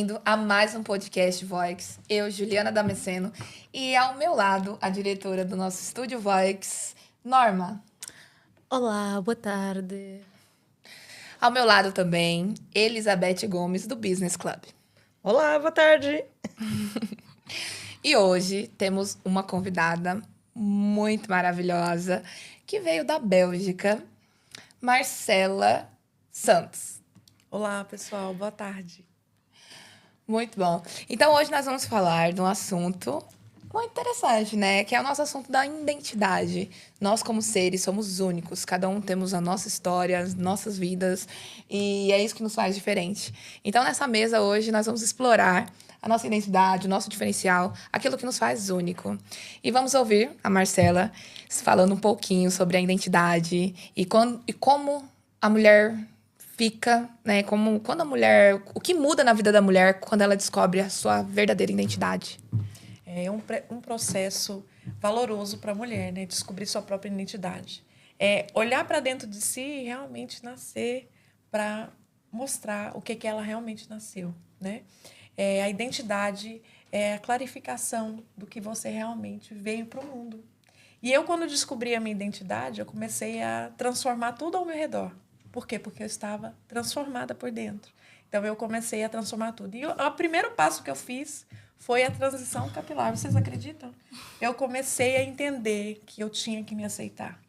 bem-vindo a mais um podcast Voix. Eu, Juliana Damasceno, e ao meu lado, a diretora do nosso estúdio Voix, Norma. Olá, boa tarde. Ao meu lado também, Elizabeth Gomes, do Business Club. Olá, boa tarde. E hoje temos uma convidada muito maravilhosa que veio da Bélgica, Marcela Santos. Olá, pessoal, boa tarde. Muito bom. Então, hoje nós vamos falar de um assunto muito interessante, né? Que é o nosso assunto da identidade. Nós, como seres, somos únicos. Cada um temos a nossa história, as nossas vidas. E é isso que nos faz diferente. Então, nessa mesa hoje, nós vamos explorar a nossa identidade, o nosso diferencial, aquilo que nos faz único. E vamos ouvir a Marcela falando um pouquinho sobre a identidade e como a mulher fica, né? Quando a mulher... O que muda na vida da mulher quando ela descobre a sua verdadeira identidade. É um processo valoroso para a mulher, né? Descobrir sua própria identidade. É olhar para dentro de si e realmente nascer para mostrar o que ela realmente nasceu, né? A identidade é a clarificação do que você realmente veio para o mundo. E eu, quando descobri a minha identidade, eu comecei a transformar tudo ao meu redor. Por quê? Porque eu estava transformada por dentro. Então, eu comecei a transformar tudo. E o primeiro passo que eu fiz foi a transição capilar. Vocês acreditam? Eu comecei a entender que eu tinha que me aceitar.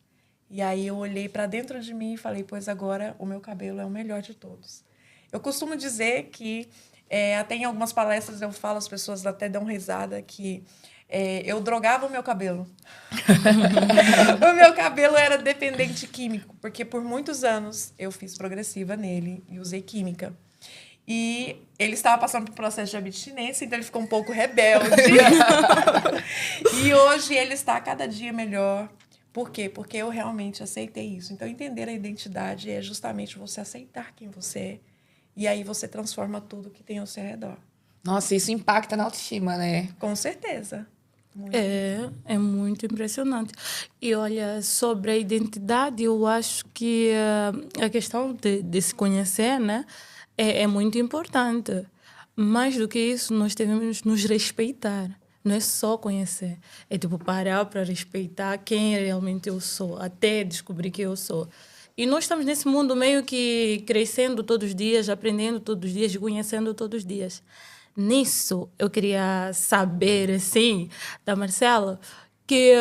E aí, eu olhei para dentro de mim e falei, pois agora o meu cabelo é o melhor de todos. Eu costumo dizer que, até em algumas palestras eu falo, as pessoas até dão risada, que eu drogava o meu cabelo. O meu cabelo era dependente químico, porque por muitos anos eu fiz progressiva nele e usei química. E ele estava passando por um processo de abstinência, então ele ficou um pouco rebelde. E hoje ele está cada dia melhor. Por quê? Porque eu realmente aceitei isso. Então, entender a identidade é justamente você aceitar quem você é. E aí você transforma tudo que tem ao seu redor. Nossa, isso impacta na autoestima, né? Com certeza. Muito. É muito impressionante. E olha, sobre a identidade, eu acho que a questão de se conhecer, né, é muito importante. Mais do que isso, nós devemos nos respeitar. Não é só conhecer. É tipo parar para respeitar quem realmente eu sou, até descobrir quem eu sou. E nós estamos nesse mundo meio que crescendo todos os dias, aprendendo todos os dias, conhecendo todos os dias. Nisso, eu queria saber, assim, da Marcela, que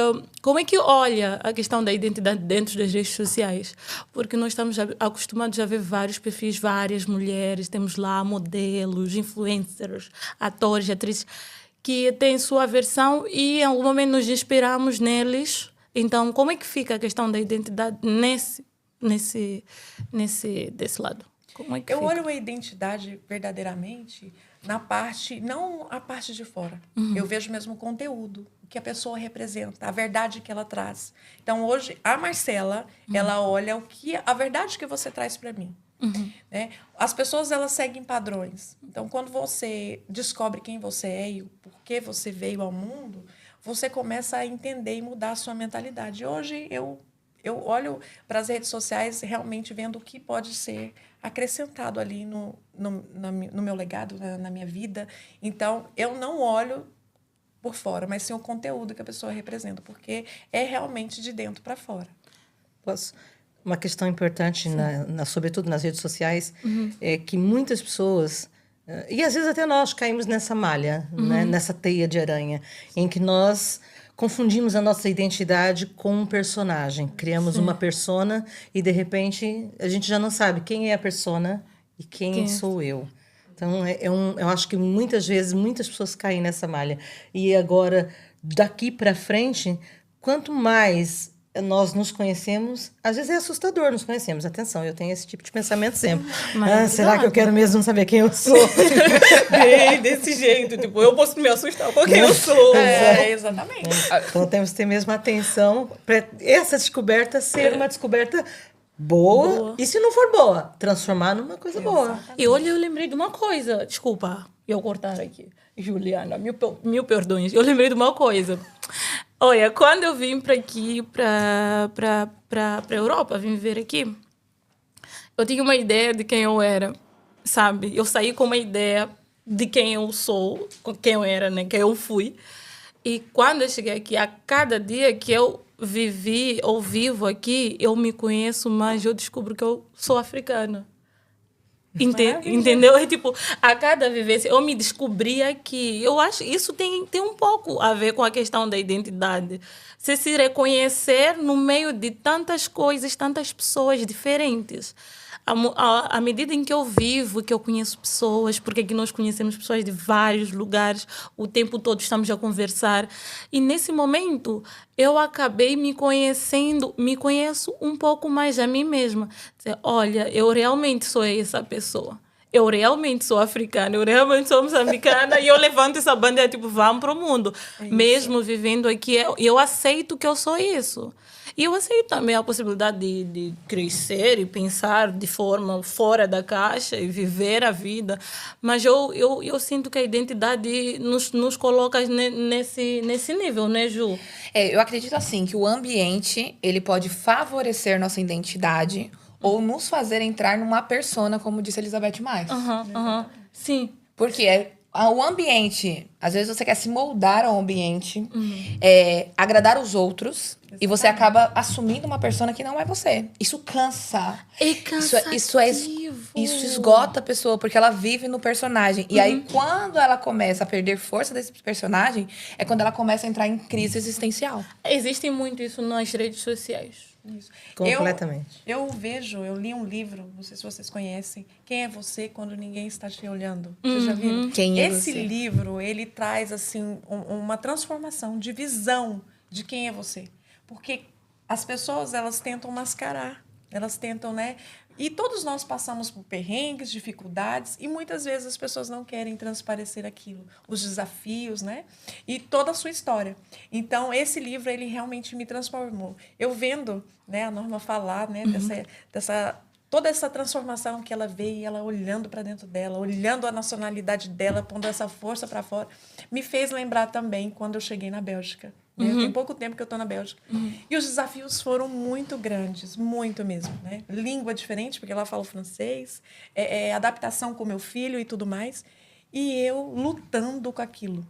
como é que olha a questão da identidade dentro das redes sociais? Porque nós estamos acostumados a ver vários perfis, várias mulheres, temos lá modelos, influencers, atores, atrizes, que têm sua versão e em algum momento nos inspiramos neles. Então, como é que fica a questão da identidade desse lado? Como é que eu fica? olho a identidade verdadeiramente na parte, não a parte de fora. Uhum. Eu vejo mesmo o conteúdo, o que a pessoa representa, a verdade que ela traz. Então, hoje, a Marcela, ela olha a verdade que você traz para mim. Uhum. Né? As pessoas, elas seguem padrões. Então, quando você descobre quem você é e o porquê você veio ao mundo, você começa a entender e mudar a sua mentalidade. Hoje, eu olho para as redes sociais realmente vendo o que pode ser acrescentado ali no meu legado, na minha vida. Então, eu não olho por fora, mas sim o conteúdo que a pessoa representa, porque é realmente de dentro para fora. Uma questão importante, sobretudo nas redes sociais, é que muitas pessoas, e às vezes até nós caímos nessa malha, né, nessa teia de aranha, em que nós confundimos a nossa identidade com um personagem. Criamos uma persona e, de repente, a gente já não sabe quem é a persona e quem sou eu. Então, eu acho que muitas vezes, muitas pessoas caem nessa malha. E agora, daqui para frente, quanto mais nós nos conhecemos, às vezes é assustador nos conhecemos. Atenção, eu tenho esse tipo de pensamento sempre. Será que eu quero mesmo saber quem eu sou? Desse jeito, tipo, eu posso me assustar com quem eu sou. Exatamente. Então temos que ter mesmo atenção para essa descoberta ser uma descoberta boa. E se não for boa, transformar numa coisa boa. E olha, eu lembrei de uma coisa. Desculpa, eu cortar aqui. Juliana, mil perdões. Eu lembrei de uma coisa. Olha, quando eu vim para aqui, para a Europa, vim viver aqui, eu tinha uma ideia de quem eu era, sabe? Eu saí com uma ideia de quem eu sou, quem eu era, né? Quem eu fui. E quando eu cheguei aqui, a cada dia que eu vivi ou vivo aqui, eu me conheço mais, eu descubro que eu sou africana. Entendeu? É tipo, a cada vivência, eu me descobri aqui. Eu acho que isso tem um pouco a ver com a questão da identidade. Você se reconhecer no meio de tantas coisas, tantas pessoas diferentes. À medida em que eu vivo, que eu conheço pessoas, porque aqui nós conhecemos pessoas de vários lugares, o tempo todo estamos a conversar. E nesse momento, eu acabei me conhecendo, me conheço um pouco mais a mim mesma. Dizer, olha, eu realmente sou essa pessoa. Eu realmente sou africana, eu realmente sou moçambicana e eu levanto essa bandeira, tipo, vamos para o mundo. Mesmo vivendo aqui, eu aceito que eu sou isso. E eu aceito também a possibilidade de crescer e pensar de forma fora da caixa e viver a vida. Mas eu sinto que a identidade nos coloca nesse nível, né, Ju? Eu acredito assim que o ambiente ele pode favorecer nossa identidade ou nos fazer entrar numa persona, como disse Elizabeth Mais. Sim. Porque o ambiente, às vezes você quer se moldar ao ambiente, agradar os outros, e você acaba assumindo uma persona que não é você. Isso cansa. É cansativo. Isso esgota a pessoa, porque ela vive no personagem. E aí, quando ela começa a perder força desse personagem, é quando ela começa a entrar em crise existencial. Existe muito isso nas redes sociais. Isso. Completamente. Eu li um livro, não sei se vocês conhecem, Quem é Você Quando Ninguém Está Te Olhando? Vocês já viram? Quem é Esse você? livro, ele traz assim uma transformação de visão de quem é você. Porque as pessoas, elas tentam mascarar, elas tentam, né? E todos nós passamos por perrengues, dificuldades, e muitas vezes as pessoas não querem transparecer aquilo, os desafios, né? E toda a sua história. Então, esse livro, ele realmente me transformou. Eu vendo, né, a Norma falar, né, toda essa transformação que ela veio, ela olhando para dentro dela, olhando a nacionalidade dela, pondo essa força para fora, me fez lembrar também quando eu cheguei na Bélgica. Tem pouco tempo que eu estou na Bélgica. E os desafios foram muito grandes, muito mesmo. Né? Língua diferente, porque lá eu falo francês, adaptação com meu filho e tudo mais. E eu lutando com aquilo.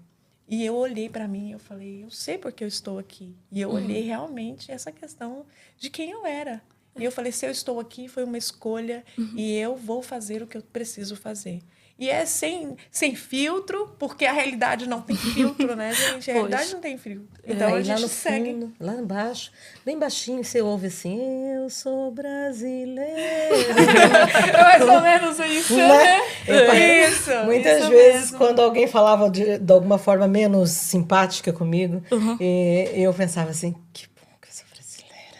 E eu olhei para mim e eu falei, eu sei porque eu estou aqui. E eu olhei realmente essa questão de quem eu era. E eu falei, se eu estou aqui, foi uma escolha e eu vou fazer o que eu preciso fazer. E é sem filtro, porque a realidade não tem filtro, né, gente? A realidade não tem filtro. Então, a gente segue. Fundo, lá embaixo, bem baixinho, você ouve assim, eu sou brasileiro. É mais ou menos isso, né? Isso. Muitas isso vezes, mesmo. quando alguém falava de alguma forma menos simpática comigo, eu pensava assim, que bom que eu sou brasileira.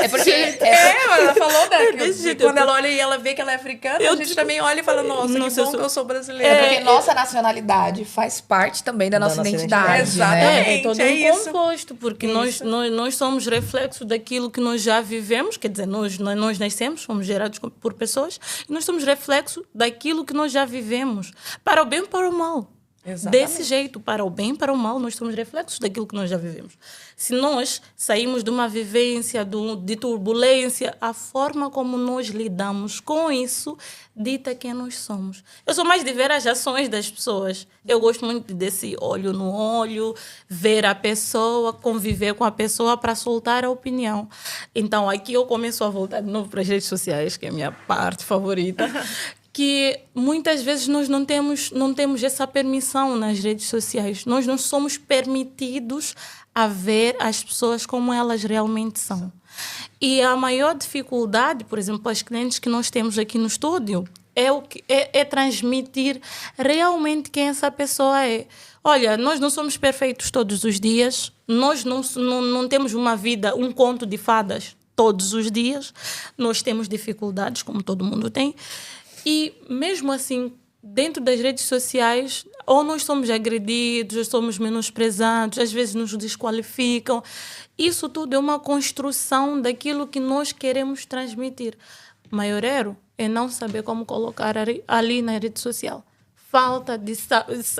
Porque Ela falou, né? desse jeito. Quando ela olha e ela vê que ela é africana, a gente também olha e fala, nossa, que bom que eu sou brasileira. porque nossa nacionalidade faz parte também da nossa identidade. Exatamente. Né? É todo composto, porque nós somos reflexo daquilo que nós já vivemos, quer dizer, nós nascemos, fomos gerados por pessoas, e nós somos reflexo daquilo que nós já vivemos, para o bem e para o mal. Exatamente. Desse jeito, para o bem e para o mal, nós somos reflexos daquilo que nós já vivemos. Se nós saímos de uma vivência de turbulência, a forma como nós lidamos com isso dita quem nós somos. Eu sou mais de ver as ações das pessoas. Eu gosto muito desse olho no olho, ver a pessoa, conviver com a pessoa para soltar a opinião. Então, aqui eu começo a voltar de novo para as redes sociais, que é a minha parte favorita. Que muitas vezes nós não temos essa permissão nas redes sociais. Nós não somos permitidos a ver as pessoas como elas realmente são. E a maior dificuldade, por exemplo, as clientes que nós temos aqui no estúdio, é transmitir realmente quem essa pessoa é. Olha, nós não somos perfeitos todos os dias, nós não temos uma vida, um conto de fadas todos os dias, nós temos dificuldades, como todo mundo tem. E mesmo assim, dentro das redes sociais, ou nós somos agredidos, ou somos menosprezados, às vezes nos desqualificam. Isso tudo é uma construção daquilo que nós queremos transmitir. O maior erro é não saber como colocar ali na rede social. falta de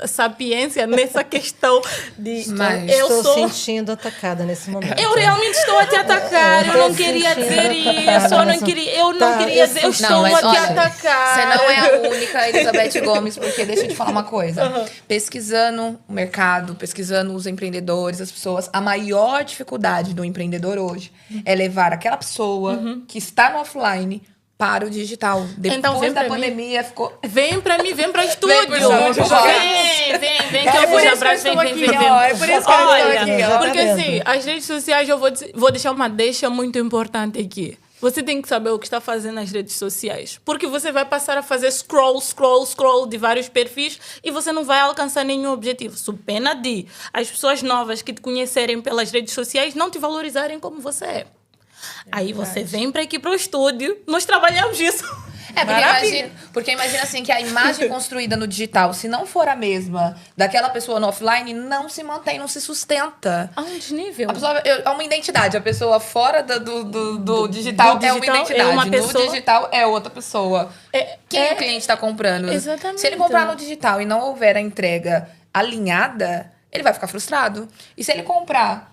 sapiência nessa questão de... Mas Estou sentindo atacada nesse momento. Eu realmente estou a te atacar. Eu não queria dizer isso. Eu não queria dizer. Eu estou a te atacar. Você não é a única, Elizabeth Gomes, porque deixa eu te falar uma coisa. Pesquisando o mercado, pesquisando os empreendedores, as pessoas, a maior dificuldade do empreendedor hoje é levar aquela pessoa que está no offline para o digital. Depois Então, vem da pra pandemia, ficou... Vem pra mim, vem pra estúdio. Vem pro estúdio. Vem, que eu vou já pra vem. É por isso que eu estou aqui, ó. Porque assim, as redes sociais, eu vou deixar uma deixa muito importante aqui. Você tem que saber o que está fazendo nas redes sociais. Porque você vai passar a fazer scroll de vários perfis e você não vai alcançar nenhum objetivo. Sob pena de as pessoas novas que te conhecerem pelas redes sociais não te valorizarem como você é. Aí você vem para aqui para o estúdio, nós trabalhamos isso. Porque imagina assim que a imagem construída no digital, se não for a mesma daquela pessoa no offline, não se mantém, não se sustenta. A um desnível. A pessoa é uma identidade. A pessoa fora do digital é uma identidade. uma pessoa... No digital é outra pessoa. Quem o cliente está comprando? Exatamente. Se ele comprar no digital e não houver a entrega alinhada, ele vai ficar frustrado. E se ele comprar...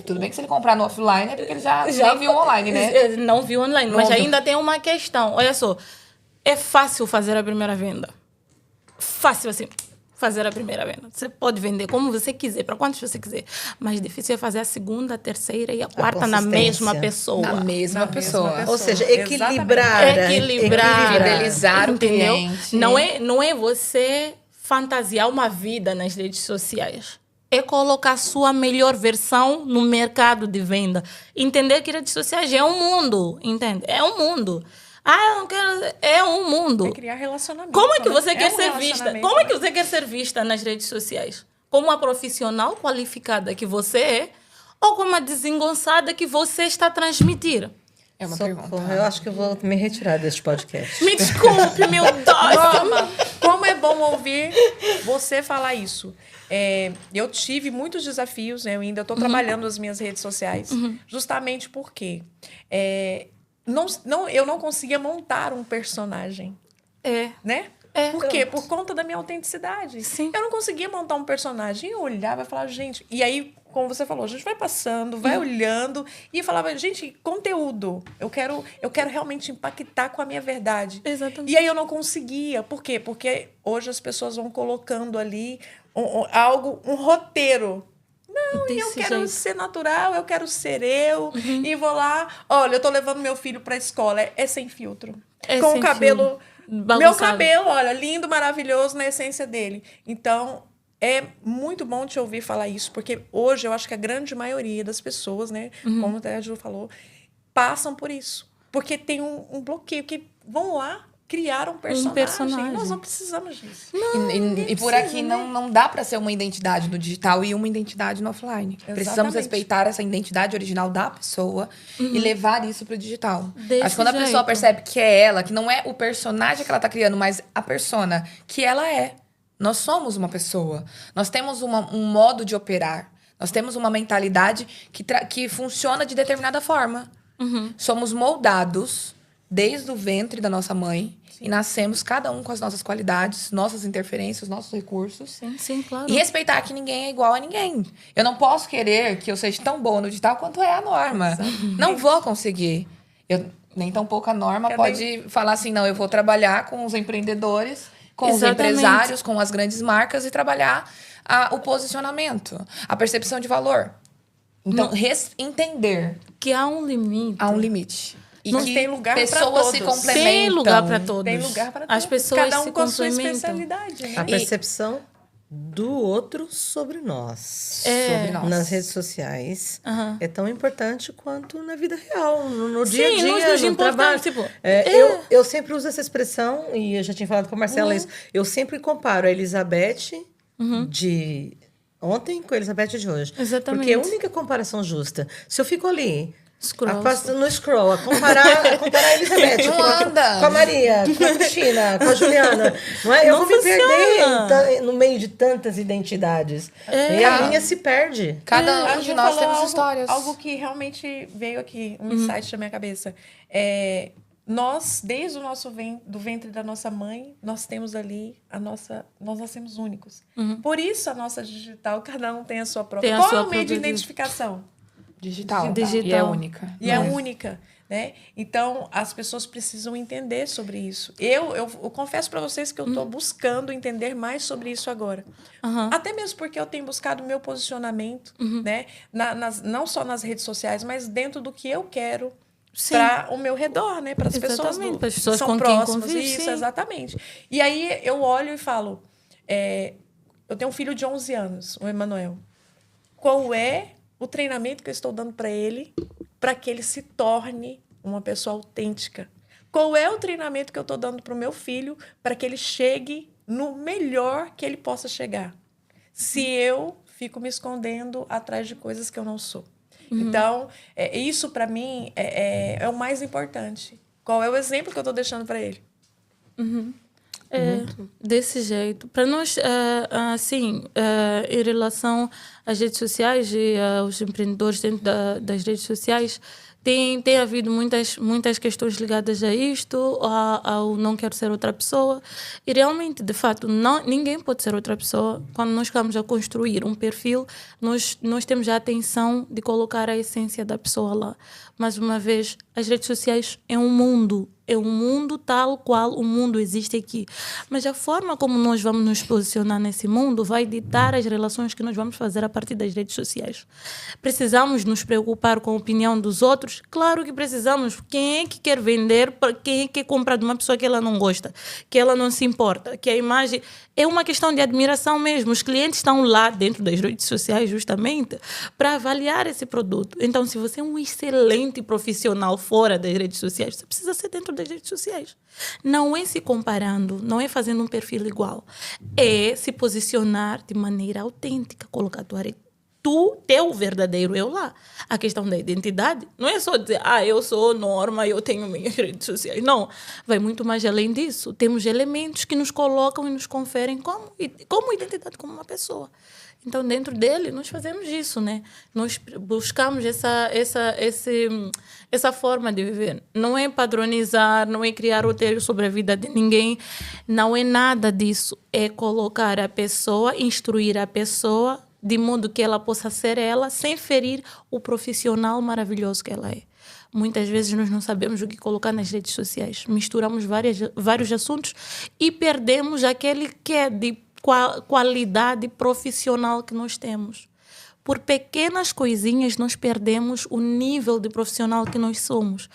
tudo bem que se ele comprar no offline é porque ele já nem viu online, né? Não viu online, mas ainda tem uma questão. Olha só, é fácil fazer a primeira venda. Fácil assim, fazer a primeira venda. Você pode vender como você quiser, para quantos você quiser. Mas difícil é fazer a segunda, a terceira e a quarta na mesma pessoa. Na mesma pessoa. Ou seja, equilibrar. Fidelizar o entendeu? cliente. Não é você fantasiar uma vida nas redes sociais. É colocar a sua melhor versão no mercado de venda. Entender que redes sociais é um mundo, entende? É um mundo. Eu não quero... É um mundo. É criar relacionamento. Como é que você quer um ser vista? relacionamento, Como é que você quer ser vista nas redes sociais? Como uma profissional qualificada que você é ou como uma desengonçada que você está a transmitir? É uma Socorro, pergunta. eu acho que eu vou me retirar deste podcast. Me desculpe, meu Deus. Mama, como é bom ouvir você falar isso. Eu tive muitos desafios, né? Eu ainda estou trabalhando as minhas redes sociais, justamente porque eu não conseguia montar um personagem, né? Por quê? Por conta da minha autenticidade. Sim. Eu não conseguia montar um personagem. Eu olhava e falava, gente... E aí, como você falou, a gente vai passando, vai olhando e falava, gente, conteúdo. Eu quero realmente impactar com a minha verdade. Exatamente. E aí eu não conseguia. Por quê? Porque hoje as pessoas vão colocando ali um roteiro. Não, eu quero ser natural, eu quero ser eu. E vou lá, olha, eu tô levando meu filho pra escola. É sem filtro. Com o cabelo... Meu cabelo, olha, lindo, maravilhoso, na essência dele. Então, é muito bom te ouvir falar isso, porque hoje eu acho que a grande maioria das pessoas, né, como até a Ju falou, passam por isso. Porque tem um bloqueio, que vão lá criar um personagem. Nós não precisamos disso. E por aqui não dá para ser uma identidade no digital e uma identidade no offline. Exatamente. Precisamos respeitar essa identidade original da pessoa e levar isso pro digital. Desse Acho que quando a pessoa jeito. percebe que é ela, que não é o personagem que ela tá criando, mas a persona que ela é. Nós somos uma pessoa. Nós temos um modo de operar. Nós temos uma mentalidade que funciona de determinada forma. Somos moldados desde o ventre da nossa mãe. Sim. E nascemos cada um com as nossas qualidades, nossas interferências, nossos recursos. Sim, claro. E respeitar que ninguém é igual a ninguém. Eu não posso querer que eu seja tão boa no digital quanto é a norma. Exatamente. Não vou conseguir. Nem tão pouco a norma pode falar assim, não, eu vou trabalhar com os empreendedores, com os empresários, com as grandes marcas e trabalhar o posicionamento, a percepção de valor. Então, entender que há um limite. Há um limite. E não que tem lugar pessoas se complementam. Tem lugar para todos. Tem lugar para todos. As pessoas cada um se com a sua complementam. especialidade. Né? A percepção do outro sobre nós. Sobre nós. Nas redes sociais. É tão importante quanto na vida real, no dia a dia, no trabalho. Tipo, eu sempre uso essa expressão, e eu já tinha falado com a Marcela isso, eu sempre comparo a Elizabeth de ontem com a Elizabeth de hoje. Exatamente. Porque é a única comparação justa. Se eu fico ali... No scroll, a comparar a Elizabeth com a Maria, com a Cristina, com a Juliana. Não é? Eu vou me perder no meio de tantas identidades. E a minha se perde. Cada um de nós temos histórias. Algo que realmente veio aqui, um insight na minha cabeça. nós, desde o nosso do ventre da nossa mãe, nós temos ali nós nascemos únicos. Por isso a nossa digital, cada um tem a sua própria. Tem a Qual sua é o meio de própria identificação? Digital. Digital. E é única. E é única, né? Então, as pessoas precisam entender sobre isso. Eu confesso para vocês que eu estou buscando entender mais sobre isso agora. Até mesmo porque eu tenho buscado o meu posicionamento, né? não só nas redes sociais, mas dentro do que eu quero para o meu redor, né? Para as pessoas, para as pessoas são com próximas. quem convive, Isso, sim. exatamente. E aí eu olho e falo, eu tenho um filho de 11 anos, o Emanuel. Qual é o treinamento que eu estou dando para ele que ele se torne uma pessoa autêntica? Qual é o treinamento que eu estou dando para o meu filho para que ele chegue no melhor que ele possa chegar? Se eu fico me escondendo atrás de coisas que eu não sou. Então, isso para mim é o mais importante. Qual é o exemplo que eu estou deixando para ele? Desse jeito. Para nós, assim, em relação às redes sociais e aos empreendedores dentro das redes sociais, tem havido muitas questões ligadas a isto, ao não quero ser outra pessoa. E realmente, de fato, ninguém pode ser outra pessoa. Quando nós estamos a construir um perfil, nós temos a atenção de colocar a essência da pessoa lá. Mais uma vez, as redes sociais é um mundo tal qual o mundo existe aqui. Mas a forma como nós vamos nos posicionar nesse mundo vai ditar as relações que nós vamos fazer a partir das redes sociais. Precisamos nos preocupar com a opinião dos outros? Claro que precisamos. Quem é que quer vender? Quem é que quer comprar de uma pessoa que ela não gosta? Que ela não se importa? Que a imagem... É uma questão de admiração mesmo. Os clientes estão lá dentro das redes sociais justamente para avaliar esse produto. Então, se você é um excelente profissional fora das redes sociais, você precisa ser dentro das redes sociais. Não é se comparando, não é fazendo um perfil igual. É se posicionar de maneira autêntica, colocar teu verdadeiro eu lá. A questão da identidade não é só dizer, eu sou Norma, eu tenho minhas redes sociais. Não, vai muito mais além disso. Temos elementos que nos colocam e nos conferem como identidade, como uma pessoa. Então, dentro dele, nós fazemos isso, né? Nós buscamos essa forma de viver. Não é padronizar, não é criar roteiro sobre a vida de ninguém. Não é nada disso. É colocar a pessoa, instruir a pessoa, de modo que ela possa ser ela, sem ferir o profissional maravilhoso que ela é. Muitas vezes nós não sabemos o que colocar nas redes sociais. Misturamos vários assuntos e perdemos aquele que é de qualidade profissional que nós temos. Por pequenas coisinhas, nós perdemos o nível de profissional que nós somos.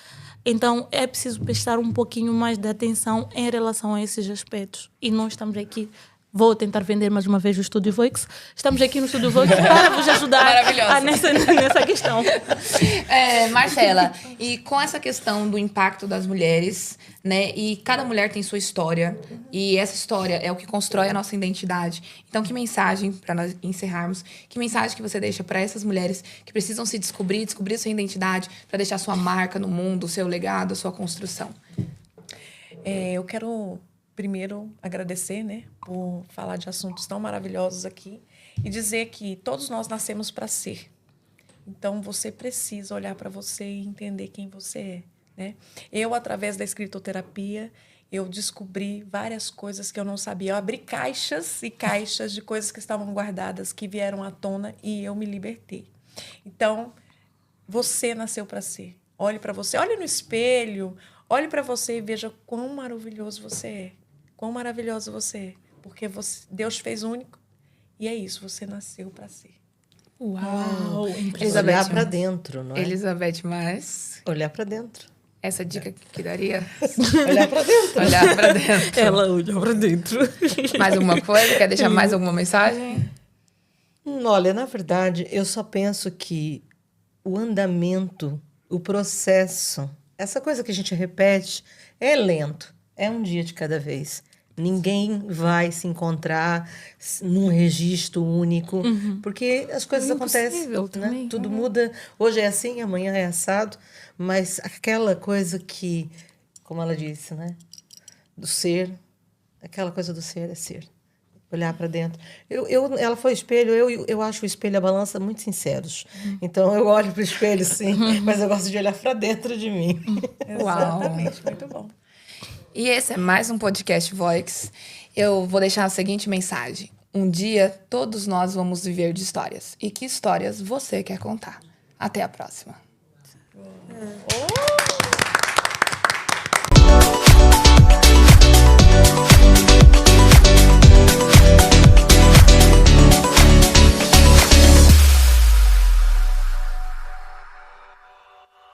Então, é preciso prestar um pouquinho mais de atenção em relação a esses aspectos. E nós estamos aqui... Vou tentar vender mais uma vez o Estúdio Voix. Estamos aqui no Estúdio Voix para vos ajudar nessa questão. Marcela, e com essa questão do impacto das mulheres, né? E cada mulher tem sua história. E essa história é o que constrói a nossa identidade. Então, que mensagem, para nós encerrarmos, que mensagem que você deixa para essas mulheres que precisam se descobrir sua identidade, para deixar sua marca no mundo, o seu legado, a sua construção? Eu quero... Primeiro, agradecer, né, por falar de assuntos tão maravilhosos aqui e dizer que todos nós nascemos para ser. Então, você precisa olhar para você e entender quem você é, né? Eu, através da escritoterapia, eu descobri várias coisas que eu não sabia. Eu abri caixas e caixas de coisas que estavam guardadas, que vieram à tona e eu me libertei. Então, você nasceu para ser. Olhe para você, olhe no espelho, olhe para você e veja quão maravilhoso você é. Quão maravilhoso você é. Porque Deus fez único. E é isso, você nasceu para ser. Uau! Olhar para dentro, não é? Elizabeth, mais? Olhar para dentro. Essa dica que daria? Olhar para dentro. Olhar para dentro. Ela olha para dentro. Mais alguma coisa? Quer deixar mais alguma mensagem? Olha, na verdade, eu só penso que o andamento, o processo, essa coisa que a gente repete, é lento. É um dia de cada vez. Ninguém vai se encontrar num registro único, porque as coisas acontecem, né? Tudo muda. Hoje é assim, amanhã é assado, mas aquela coisa que, como ela disse, né? Do ser, aquela coisa do ser é ser. Olhar para dentro. Ela foi espelho, eu acho o espelho e a balança muito sinceros. Então, eu olho para o espelho, sim, mas eu gosto de olhar para dentro de mim. Exatamente, muito bom. E esse é mais um podcast Voix. Eu vou deixar a seguinte mensagem. Um dia, todos nós vamos viver de histórias. E que histórias você quer contar? Até a próxima. Oh!